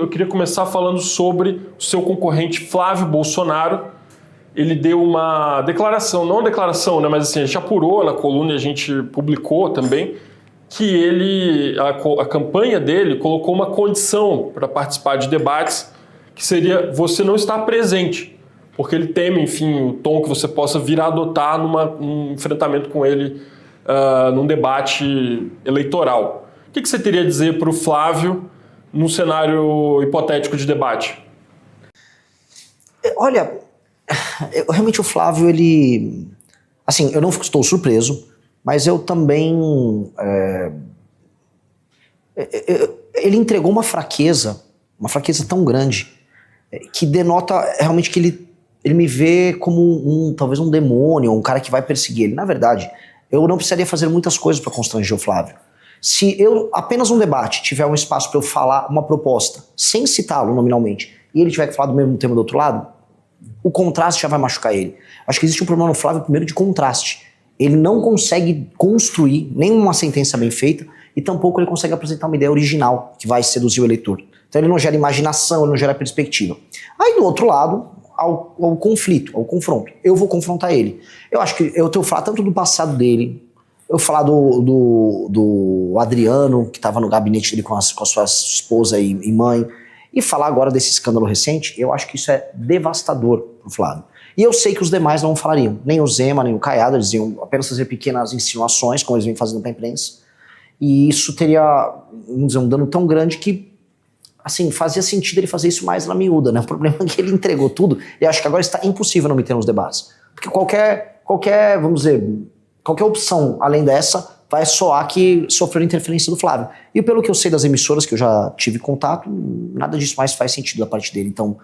Eu queria começar falando sobre o seu concorrente Flávio Bolsonaro. Ele deu uma declaração, não uma declaração, né, mas assim, a gente apurou na coluna e a gente publicou também, que a campanha dele colocou uma condição para participar de debates, que seria você não estar presente, porque ele teme, enfim, o tom que você possa vir a adotar num enfrentamento com ele num debate eleitoral. O que você teria a dizer para o Flávio num cenário hipotético de debate? Olha, realmente o Flávio, ele... Assim, eu não estou surpreso, mas eu também... ele entregou uma fraqueza tão grande, que denota realmente que ele me vê como talvez um demônio, um cara que vai perseguir ele. Na verdade, eu não precisaria fazer muitas coisas para constranger o Flávio. Se eu, apenas um debate, tiver um espaço para eu falar uma proposta, sem citá-lo nominalmente, e ele tiver que falar do mesmo tema do outro lado, o contraste já vai machucar ele. Acho que existe um problema no Flávio, primeiro, de contraste. Ele não consegue construir nenhuma sentença bem feita e tampouco ele consegue apresentar uma ideia original que vai seduzir o eleitor. Então ele não gera imaginação, ele não gera perspectiva. Aí do outro lado, ao conflito, ao confronto. Eu vou confrontar ele. Eu acho que eu tenho que falar tanto do passado dele, eu falar do Adriano, que estava no gabinete dele com a sua esposa e mãe, e falar agora desse escândalo recente. Eu acho que isso é devastador pro Flávio. E eu sei que os demais não falariam. Nem o Zema, nem o Caiado, eles iam apenas fazer pequenas insinuações, como eles vêm fazendo pra imprensa. E isso teria, vamos dizer, um dano tão grande que, assim, fazia sentido ele fazer isso mais na miúda, né? O problema é que ele entregou tudo, e acho que agora está impossível não me ter nos debates. Porque qualquer, vamos dizer, qualquer opção além dessa vai soar que sofreu interferência do Flávio. E pelo que eu sei das emissoras que eu já tive contato, nada disso mais faz sentido da parte dele. Então,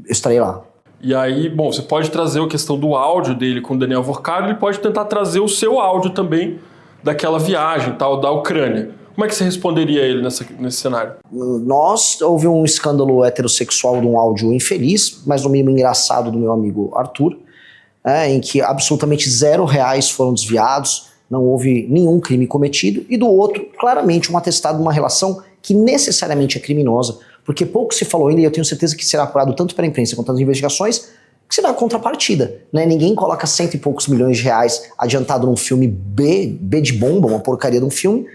eu estarei lá. E aí, bom, você pode trazer a questão do áudio dele com o Daniel Vorcaro, ele pode tentar trazer o seu áudio também daquela viagem, tal, da Ucrânia. Como é que você responderia a ele nesse cenário? Houve um escândalo heterossexual de um áudio infeliz, mas no mínimo engraçado, do meu amigo Arthur, em que absolutamente R$0 foram desviados, não houve nenhum crime cometido, e do outro, claramente, um atestado de uma relação que necessariamente é criminosa, porque pouco se falou ainda, e eu tenho certeza que será apurado tanto pela imprensa quanto nas investigações, que será contrapartida, né? Ninguém coloca cento e poucos milhões de reais adiantado num filme B de bomba, uma porcaria de um filme,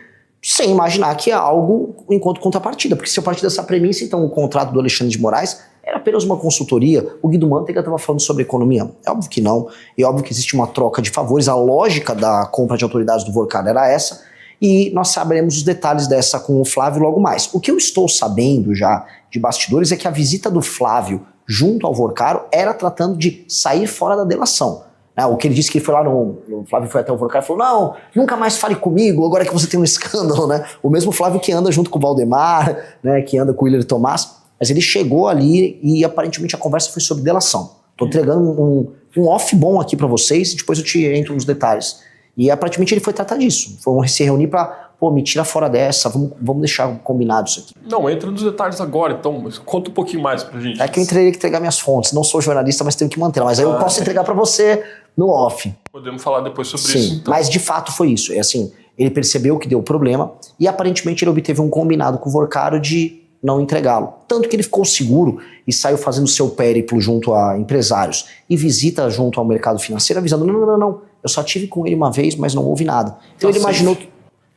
sem imaginar que é algo enquanto contrapartida, porque se eu partir dessa premissa, então o contrato do Alexandre de Moraes era apenas uma consultoria. O Guido Mantega estava falando sobre economia. É óbvio que não, é óbvio que existe uma troca de favores, a lógica da compra de autoridades do Vorcaro era essa, e nós saberemos os detalhes dessa com o Flávio logo mais. O que eu estou sabendo já de bastidores é que a visita do Flávio junto ao Vorcaro era tratando de sair fora da delação. O que ele disse que ele foi lá o Flávio foi até o Vorcaro e falou: não, nunca mais fale comigo, agora que você tem um escândalo, né? O mesmo Flávio que anda junto com o Valdemar, né, que anda com o Willer Tomás, mas ele chegou ali e aparentemente a conversa foi sobre delação. Tô entregando um off bom aqui pra vocês e depois eu te entro nos detalhes. E aparentemente ele foi tratar disso, foi se reunir pra, me tira fora dessa, vamos deixar combinado isso aqui. Não, entra nos detalhes agora, então, conta um pouquinho mais pra gente. É que eu teria que entregar minhas fontes, não sou jornalista, mas tenho que manter, mas aí eu posso entregar pra você no off. Podemos falar depois sobre Sim, isso, então. Mas de fato foi isso, é assim, ele percebeu que deu problema e aparentemente ele obteve um combinado com o Vorcaro de não entregá-lo. Tanto que ele ficou seguro e saiu fazendo seu périplo junto a empresários e visita junto ao mercado financeiro avisando, não, eu só tive com ele uma vez, mas não houve nada. Então ele imaginou que...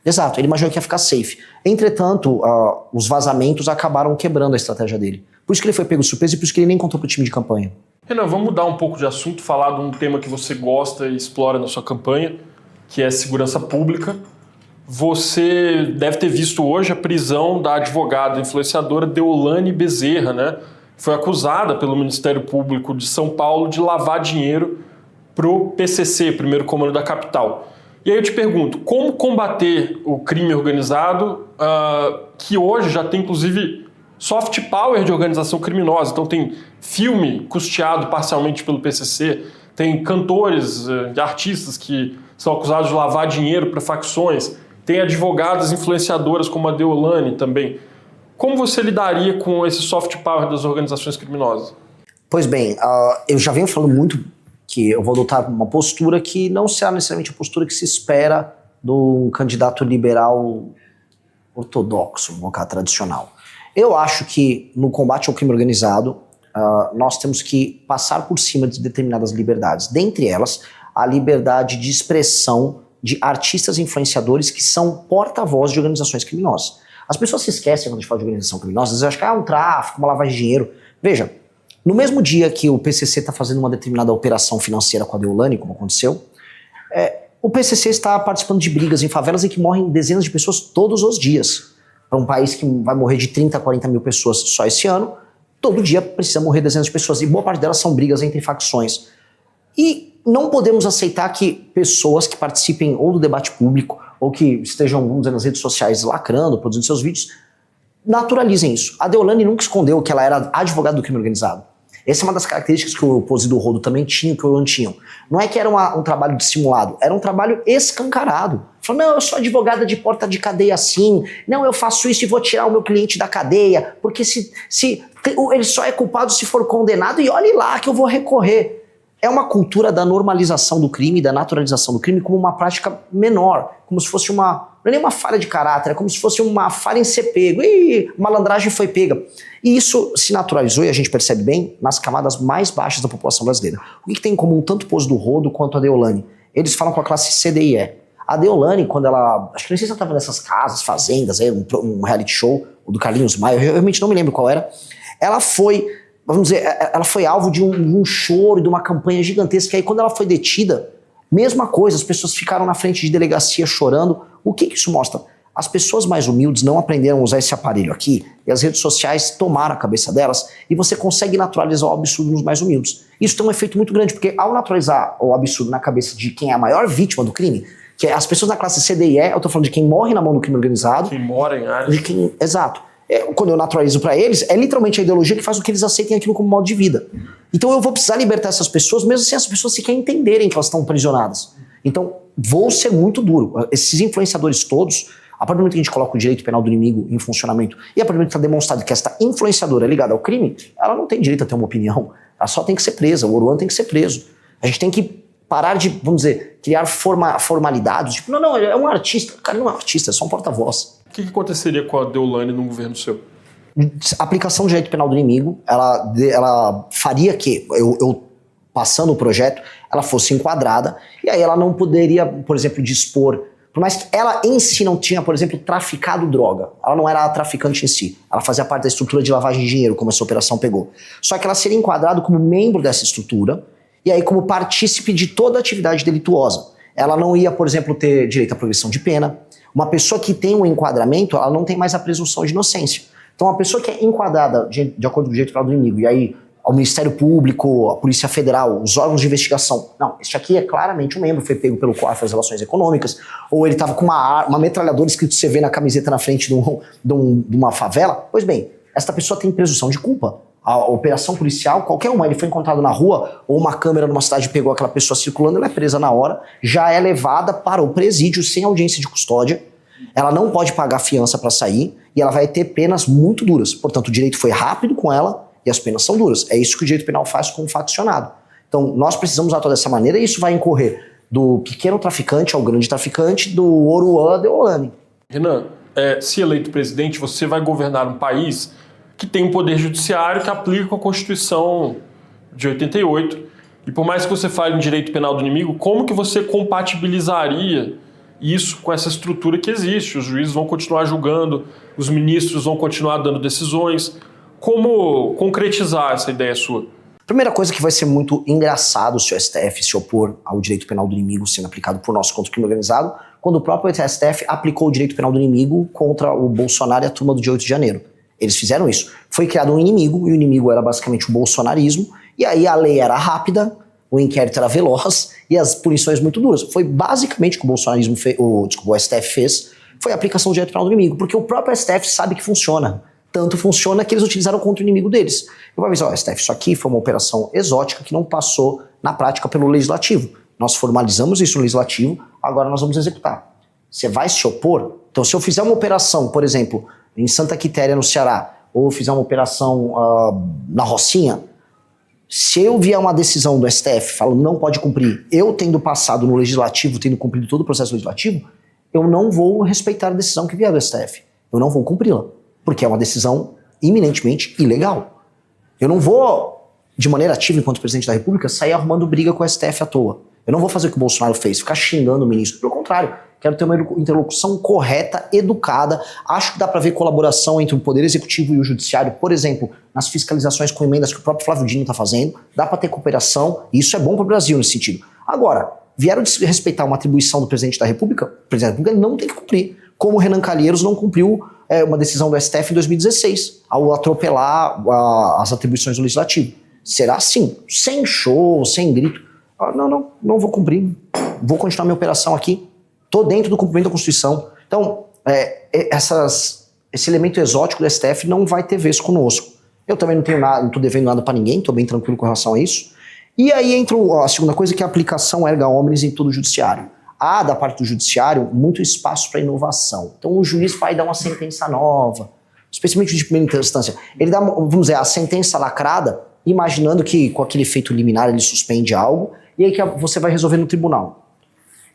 Exato, ele imaginou que ia ficar safe. Entretanto, os vazamentos acabaram quebrando a estratégia dele. Por isso que ele foi pego de surpresa e por isso que ele nem contou pro time de campanha. Renan, vamos mudar um pouco de assunto, falar de um tema que você gosta e explora na sua campanha, que é segurança pública. Você deve ter visto hoje a prisão da advogada influenciadora Deolane Bezerra, né? Foi acusada pelo Ministério Público de São Paulo de lavar dinheiro pro PCC, Primeiro Comando da Capital. E aí eu te pergunto, como combater o crime organizado, que hoje já tem inclusive soft power de organização criminosa? Então tem filme custeado parcialmente pelo PCC, tem cantores e artistas que são acusados de lavar dinheiro para facções, tem advogadas influenciadoras como a Deolane também. Como você lidaria com esse soft power das organizações criminosas? Pois bem, eu já venho falando muito que eu vou adotar uma postura que não será necessariamente a postura que se espera de um candidato liberal ortodoxo, um cara tradicional. Eu acho que no combate ao crime organizado, nós temos que passar por cima de determinadas liberdades. Dentre elas, a liberdade de expressão de artistas e influenciadores que são porta-voz de organizações criminosas. As pessoas se esquecem quando a gente fala de organização criminosa, às vezes acham que é um tráfico, uma lavagem de dinheiro. Veja, no mesmo dia que o PCC está fazendo uma determinada operação financeira com a Deolane, como aconteceu, o PCC está participando de brigas em favelas em que morrem dezenas de pessoas todos os dias. Para um país que vai morrer de 30 a 40 mil pessoas só esse ano, todo dia precisa morrer dezenas de pessoas. E boa parte delas são brigas entre facções. E não podemos aceitar que pessoas que participem ou do debate público ou que estejam, vamos dizer, nas redes sociais lacrando, produzindo seus vídeos, naturalizem isso. A Deolane nunca escondeu que ela era advogada do crime organizado. Essa é uma das características que o Pose do Rodo também tinha, que o Ian tinham. Não é que era um trabalho dissimulado, era um trabalho escancarado. Falou, não, eu sou advogada de porta de cadeia assim, não, eu faço isso e vou tirar o meu cliente da cadeia, porque ele só é culpado se for condenado e olhe lá que eu vou recorrer. É uma cultura da normalização do crime, da naturalização do crime como uma prática menor, como se fosse não é nem uma falha de caráter, é como se fosse uma falha em ser pego. Ih, malandragem foi pega. E isso se naturalizou, e a gente percebe bem, nas camadas mais baixas da população brasileira. O que tem em comum tanto o Pose do Rodo quanto a Deolane? Eles falam com a classe C, D e E. A Deolane, quando ela... Acho que não sei se ela estava nessas casas, fazendas, um reality show, o do Carlinhos Maia, eu realmente não me lembro qual era. Ela foi... Vamos dizer, ela foi alvo de um choro, de uma campanha gigantesca. E aí, quando ela foi detida, mesma coisa, as pessoas ficaram na frente de delegacia chorando. O que isso mostra? As pessoas mais humildes não aprenderam a usar esse aparelho aqui, e as redes sociais tomaram a cabeça delas, e você consegue naturalizar o absurdo nos mais humildes. Isso tem um efeito muito grande, porque ao naturalizar o absurdo na cabeça de quem é a maior vítima do crime, que é as pessoas da classe C, D e E, eu tô falando de quem morre na mão do crime organizado. Quem mora em áreas. Exato. Quando eu naturalizo para eles, é literalmente a ideologia que faz com que eles aceitem aquilo como modo de vida. Então eu vou precisar libertar essas pessoas, mesmo sem as pessoas sequer entenderem que elas estão aprisionadas. Então vou ser muito duro. Esses influenciadores todos, a partir do momento que a gente coloca o direito penal do inimigo em funcionamento, e a partir do momento que está demonstrado que esta influenciadora é ligada ao crime, ela não tem direito a ter uma opinião. Ela só tem que ser presa. O Oruan tem que ser preso. A gente tem que parar de, vamos dizer, criar formalidades. Tipo, não, ele é um artista. O cara não é um artista, é só um porta-voz. O que aconteceria com a Deolane num governo seu? A aplicação do direito penal do inimigo, ela faria que, eu passando o projeto, ela fosse enquadrada, e aí ela não poderia, por exemplo, dispor, por mais que ela em si não tinha, por exemplo, traficado droga, ela não era a traficante em si, ela fazia parte da estrutura de lavagem de dinheiro, como essa operação pegou. Só que ela seria enquadrada como membro dessa estrutura, e aí como partícipe de toda a atividade delituosa. Ela não ia, por exemplo, ter direito à progressão de pena. Uma pessoa que tem um enquadramento, ela não tem mais a presunção de inocência. Então, a pessoa que é enquadrada de acordo com o direito penal do inimigo, e aí ao Ministério Público, a Polícia Federal, os órgãos de investigação, não, este aqui é claramente um membro, foi pego pelo COAF das Relações Econômicas, ou ele estava com uma metralhadora escrito CV na camiseta na frente de uma favela. Pois bem, esta pessoa tem presunção de culpa. A operação policial, qualquer uma, ele foi encontrado na rua, ou uma câmera numa cidade pegou aquela pessoa circulando, ela é presa na hora, já é levada para o presídio sem audiência de custódia, ela não pode pagar fiança para sair, e ela vai ter penas muito duras. Portanto, o direito foi rápido com ela, e as penas são duras. É isso que o direito penal faz com o faccionado. Então, nós precisamos atuar dessa maneira, e isso vai incorrer do pequeno traficante ao grande traficante, do Oruan Deolane. Renan, se eleito presidente, você vai governar um país que tem um poder judiciário que aplica a Constituição de 88. E por mais que você fale em direito penal do inimigo, como que você compatibilizaria isso com essa estrutura que existe? Os juízes vão continuar julgando, os ministros vão continuar dando decisões. Como concretizar essa ideia sua? Primeira coisa que vai ser muito engraçado se o STF se opor ao direito penal do inimigo sendo aplicado por nós contra o crime organizado, quando o próprio STF aplicou o direito penal do inimigo contra o Bolsonaro e a turma do dia 8 de janeiro. Eles fizeram isso. Foi criado um inimigo, e o inimigo era basicamente o bolsonarismo, e aí a lei era rápida, o inquérito era veloz, e as punições muito duras. Foi basicamente o que o bolsonarismo o STF fez, foi a aplicação do direito penal do inimigo, porque o próprio STF sabe que funciona. Tanto funciona que eles utilizaram contra o inimigo deles. Eu vou avisar, STF, isso aqui foi uma operação exótica que não passou na prática pelo legislativo. Nós formalizamos isso no legislativo, agora nós vamos executar. Você vai se opor? Então, se eu fizer uma operação, por exemplo, em Santa Quitéria, no Ceará, ou fizer uma operação na Rocinha, se eu vier uma decisão do STF falando não pode cumprir, eu tendo passado no legislativo, tendo cumprido todo o processo legislativo, eu não vou respeitar a decisão que vier do STF. Eu não vou cumpri-la, porque é uma decisão iminentemente ilegal. Eu não vou, de maneira ativa, enquanto presidente da República, sair arrumando briga com o STF à toa. Eu não vou fazer o que o Bolsonaro fez, ficar xingando o ministro. Pelo contrário, quero ter uma interlocução correta, educada. Acho que dá para ver colaboração entre o Poder Executivo e o Judiciário, por exemplo, nas fiscalizações com emendas que o próprio Flávio Dino está fazendo. Dá para ter cooperação, e isso é bom para o Brasil nesse sentido. Agora, vieram respeitar uma atribuição do presidente da República, o presidente da República não tem que cumprir. Como o Renan Calheiros não cumpriu uma decisão do STF em 2016, ao atropelar as atribuições do Legislativo. Será assim, sem show, sem grito. Não vou cumprir. Vou continuar minha operação aqui. Estou dentro do cumprimento da Constituição. Então, esse elemento exótico do STF não vai ter vez conosco. Eu também não tenho nada, não estou devendo nada para ninguém, estou bem tranquilo com relação a isso. E aí entra a segunda coisa, que é a aplicação erga omnes em todo o judiciário. Há, da parte do judiciário, muito espaço para inovação. Então o juiz vai dar uma sentença nova, especialmente de primeira instância. Ele dá, vamos dizer, a sentença lacrada, imaginando que com aquele efeito liminar ele suspende algo, e aí que você vai resolver no tribunal.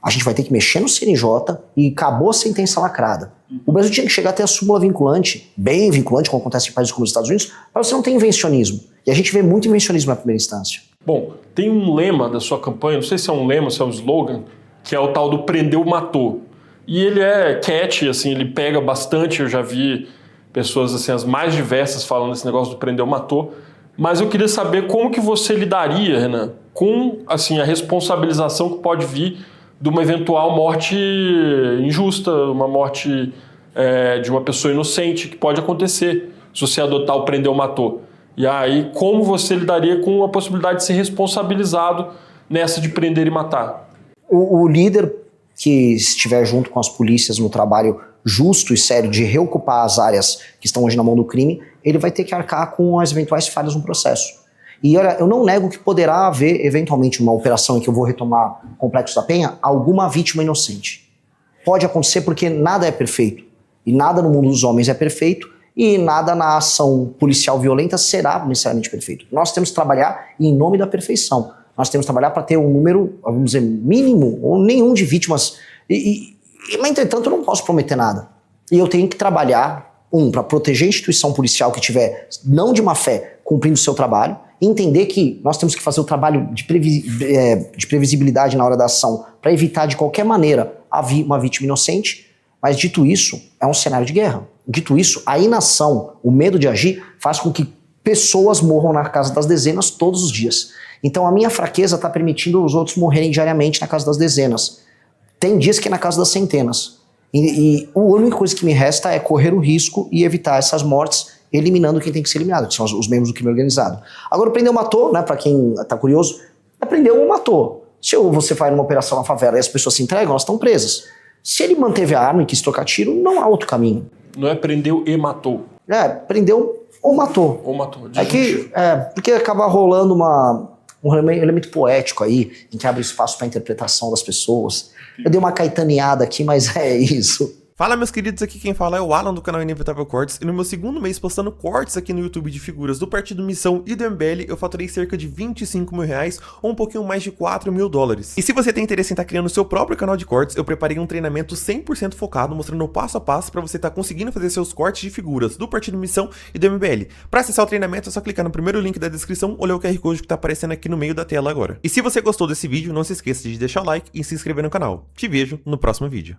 A gente vai ter que mexer no CNJ e acabou a sentença lacrada. O Brasil tinha que chegar até a súmula vinculante, bem vinculante, como acontece em países como os Estados Unidos, para você não ter invencionismo. E a gente vê muito invencionismo na primeira instância. Bom, tem um lema da sua campanha, não sei se é um lema, se é um slogan, que é o tal do prendeu, matou. E ele é catchy, assim, ele pega bastante, eu já vi pessoas assim, as mais diversas falando desse negócio do prendeu, matou. Mas eu queria saber como que você lidaria, Renan, com assim, a responsabilização que pode vir de uma eventual morte injusta, uma morte de uma pessoa inocente, que pode acontecer se você adotar o prendeu, matou. E aí, como você lidaria com a possibilidade de ser responsabilizado nessa de prender e matar? O líder que estiver junto com as polícias no trabalho justo e sério de reocupar as áreas que estão hoje na mão do crime, ele vai ter que arcar com as eventuais falhas no processo. E olha, eu não nego que poderá haver, eventualmente, uma operação em que eu vou retomar o Complexo da Penha, alguma vítima inocente. Pode acontecer porque nada é perfeito. E nada no mundo dos homens é perfeito, e nada na ação policial violenta será necessariamente perfeito. Nós temos que trabalhar em nome da perfeição. Nós temos que trabalhar para ter um número, vamos dizer, mínimo ou nenhum de vítimas. Mas, entretanto, eu não posso prometer nada. E eu tenho que trabalhar, para proteger a instituição policial que tiver, não de má fé, cumprindo o seu trabalho, e entender que nós temos que fazer o trabalho de previsibilidade na hora da ação para evitar, de qualquer maneira, uma vítima inocente. Mas, dito isso, é um cenário de guerra. Dito isso, a inação, o medo de agir, faz com que pessoas morram na casa das dezenas todos os dias. Então a minha fraqueza está permitindo os outros morrerem diariamente na casa das dezenas. Tem dias que é na casa das centenas. E a única coisa que me resta é correr o risco e evitar essas mortes, eliminando quem tem que ser eliminado, que são os membros do crime organizado. Agora, o prendeu, matou, né, para quem está curioso, prendeu ou matou. Se você vai numa operação na favela e as pessoas se entregam, elas estão presas. Se ele manteve a arma e quis trocar tiro, não há outro caminho. Não é prendeu e matou. Prendeu ou matou. Ou matou. Porque acaba rolando um elemento poético aí, em que abre espaço para a interpretação das pessoas. Eu dei uma caetaneada aqui, mas é isso. Fala, meus queridos, aqui quem fala é o Alan do canal Inevitável Cortes, e no meu segundo mês postando cortes aqui no YouTube de figuras do Partido Missão e do MBL, eu faturei cerca de 25 mil reais, ou um pouquinho mais de 4 mil dólares. E se você tem interesse em estar criando o seu próprio canal de cortes, eu preparei um treinamento 100% focado, mostrando o passo a passo para você estar conseguindo fazer seus cortes de figuras do Partido Missão e do MBL. Para acessar o treinamento é só clicar no primeiro link da descrição ou ler o QR Code que está aparecendo aqui no meio da tela agora. E se você gostou desse vídeo, não se esqueça de deixar o like e se inscrever no canal. Te vejo no próximo vídeo.